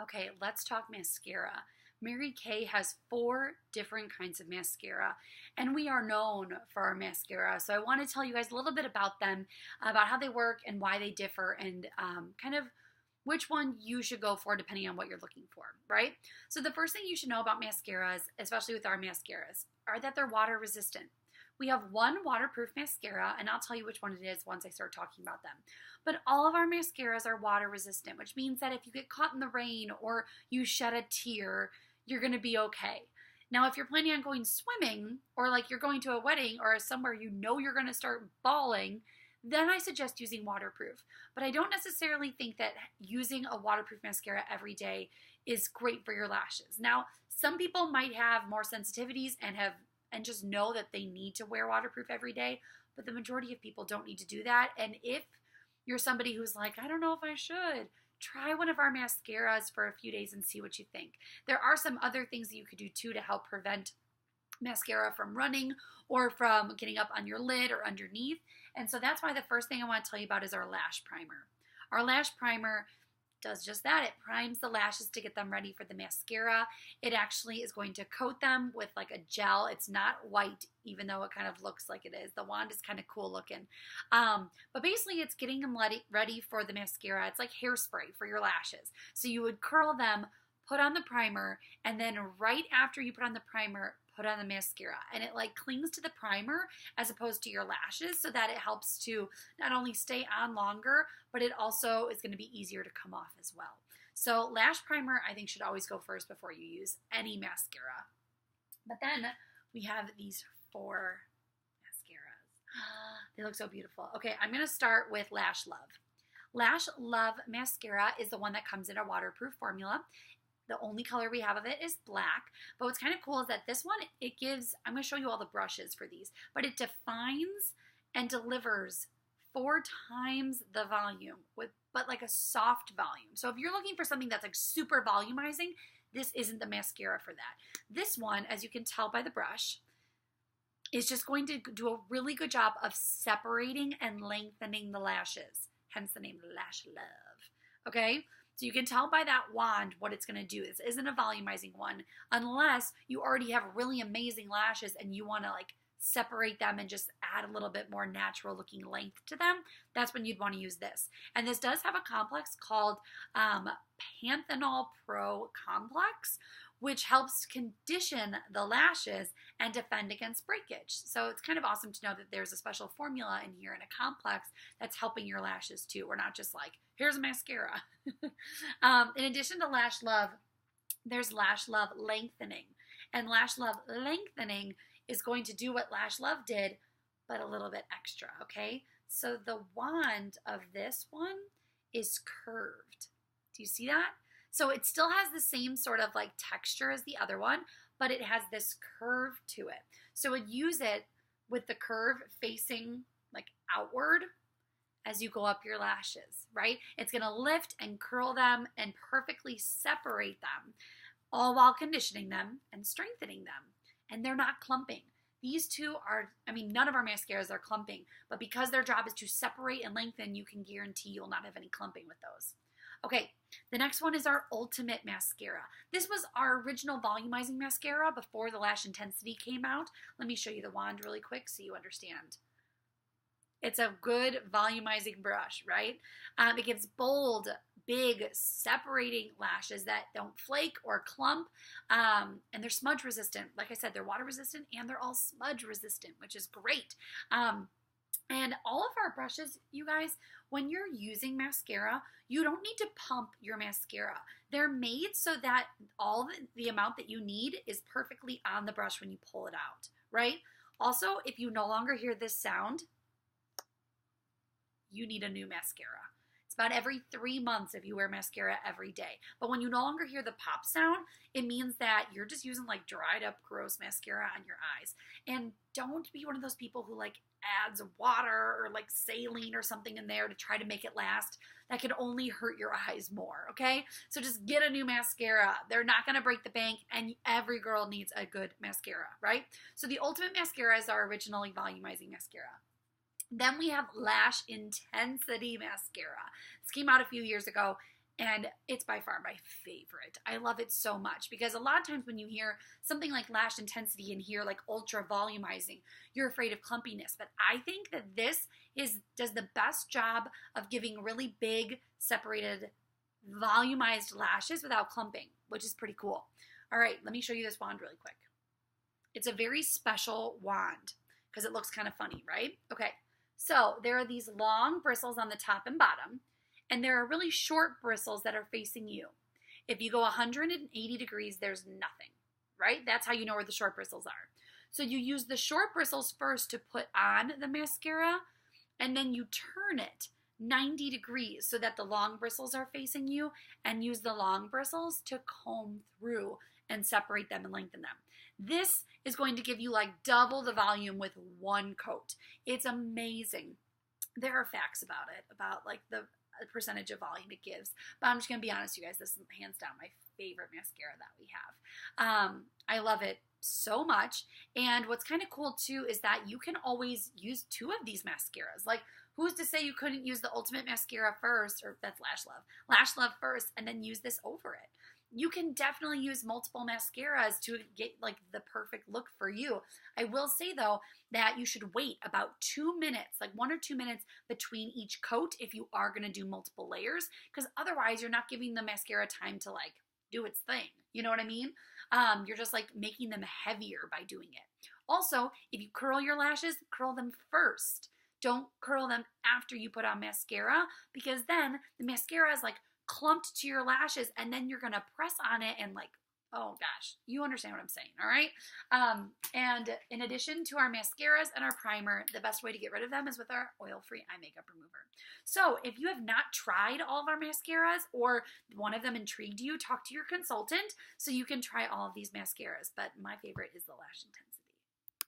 Okay, let's talk mascara. Mary Kay has 4 different kinds of mascara, and we are known for our mascara. So I want to tell you guys a little bit about them, about how they work and why they differ, and kind of which one you should go for depending on what you're looking for, right? So the first thing you should know about mascaras, especially with our mascaras, are that they're water resistant. We have one waterproof mascara, and I'll tell you which one it is once I start talking about them. But all of our mascaras are water resistant, which means that if you get caught in the rain or you shed a tear, you're going to be okay. Now, if you're planning on going swimming, or like you're going to a wedding or somewhere you know you're going to start bawling, then I suggest using waterproof. But I don't necessarily think that using a waterproof mascara every day is great for your lashes. Now, some people might have more sensitivities and just know that they need to wear waterproof every day, but the majority of people don't need to do that. And if you're somebody who's like, I don't know if I should, try one of our mascaras for a few days and see what you think. There are some other things that you could do too to help prevent mascara from running or from getting up on your lid or underneath. And so that's why the first thing I want to tell you about is our lash primer. Our lash primer does just that. It primes the lashes to get them ready for the mascara. It actually is going to coat them with like a gel. It's not white, even though it kind of looks like it is. The wand is kind of cool looking. But basically it's getting them ready for the mascara. It's like hairspray for your lashes. So you would curl them, put on the primer, and then right after you put on the primer, put on the mascara, and it like clings to the primer as opposed to your lashes, so that it helps to not only stay on longer, but it also is going to be easier to come off as well. So lash primer I think should always go first before you use any mascara. But then we have these 4 mascaras. They look so beautiful. Okay, I'm going to start with Lash Love. Lash Love mascara is the one that comes in a waterproof formula. The only color we have of it is black. But what's kind of cool is that this one, it gives, I'm going to show you all the brushes for these, but it defines and delivers 4 times the volume but like a soft volume. So if you're looking for something that's like super volumizing, this isn't the mascara for that. This one, as you can tell by the brush, is just going to do a really good job of separating and lengthening the lashes, hence the name Lash Love. Okay? So you can tell by that wand what it's going to do. This isn't a volumizing one unless you already have really amazing lashes and you want to like separate them and just add a little bit more natural looking length to them. That's when you'd want to use this. And this does have a complex called Panthenol Pro Complex, which helps condition the lashes and defend against breakage. So it's kind of awesome to know that there's a special formula in here and a complex that's helping your lashes too. We're not just like, here's a mascara. In addition to Lash Love, there's Lash Love Lengthening. And Lash Love Lengthening is going to do what Lash Love did, but a little bit extra, okay? So the wand of this one is curved. Do you see that? So it still has the same sort of like texture as the other one, but it has this curve to it. So I'd use it with the curve facing like outward as you go up your lashes, right? It's going to lift and curl them and perfectly separate them, all while conditioning them and strengthening them. And they're not clumping. These two are, I mean, none of our mascaras are clumping, but because their job is to separate and lengthen, you can guarantee you'll not have any clumping with those. Okay, the next one is our Ultimate Mascara. This was our original volumizing mascara before the Lash Intensity came out. Let me show you the wand really quick so you understand. It's a good volumizing brush, right? It gives bold, big, separating lashes that don't flake or clump, and they're smudge resistant. Like I said, they're water resistant and they're all smudge resistant, which is great. And all of our brushes, you guys, when you're using mascara, you don't need to pump your mascara. They're made so that all the amount that you need is perfectly on the brush when you pull it out, right? Also, if you no longer hear this sound, you need a new mascara. It's about every 3 months if you wear mascara every day. But when you no longer hear the pop sound, it means that you're just using like dried up gross mascara on your eyes. And don't be one of those people who like adds water or like saline or something in there to try to make it last. That could only hurt your eyes more, okay? So just get a new mascara. They're not gonna break the bank, and every girl needs a good mascara, right? So the Ultimate Mascara is our originally volumizing mascara. Then we have Lash Intensity Mascara. This came out a few years ago, And it's by far my favorite. I love it so much because a lot of times when you hear something like Lash Intensity and hear like ultra volumizing, you're afraid of clumpiness. But I think that this does the best job of giving really big, separated, volumized lashes without clumping, which is pretty cool. All right, let me show you this wand really quick. It's a very special wand because it looks kind of funny, right? Okay, so there are these long bristles on the top and bottom, and there are really short bristles that are facing you. If you go 180 degrees, there's nothing, right? That's how you know where the short bristles are. So you use the short bristles first to put on the mascara, and then you turn it 90 degrees so that the long bristles are facing you, and use the long bristles to comb through and separate them and lengthen them. This is going to give you like double the volume with one coat. It's amazing. There are facts about it, about like the percentage of volume it gives. But I'm just going to be honest, you guys, this is hands down my favorite mascara that we have. I love it so much. And what's kind of cool too is that you can always use 2 of these mascaras. Like, who's to say you couldn't use the Ultimate Mascara first, or that's Lash Love first, and then use this over it? You can definitely use multiple mascaras to get like the perfect look for you. I will say though that you should wait about 2 minutes, like 1 or 2 minutes between each coat if you are going to do multiple layers, because otherwise you're not giving the mascara time to like do its thing. You know what I mean? You're just like making them heavier by doing it. Also, if you curl your lashes, curl them first. Don't curl them after you put on mascara, because then the mascara is like clumped to your lashes, and then you're gonna press on it and like, oh gosh, you understand what I'm saying, all right? And in addition to our mascaras and our primer, the best way to get rid of them is with our oil-free eye makeup remover. So if you have not tried all of our mascaras, or one of them intrigued you, talk to your consultant so you can try all of these mascaras. But my favorite is the Lash Intensity.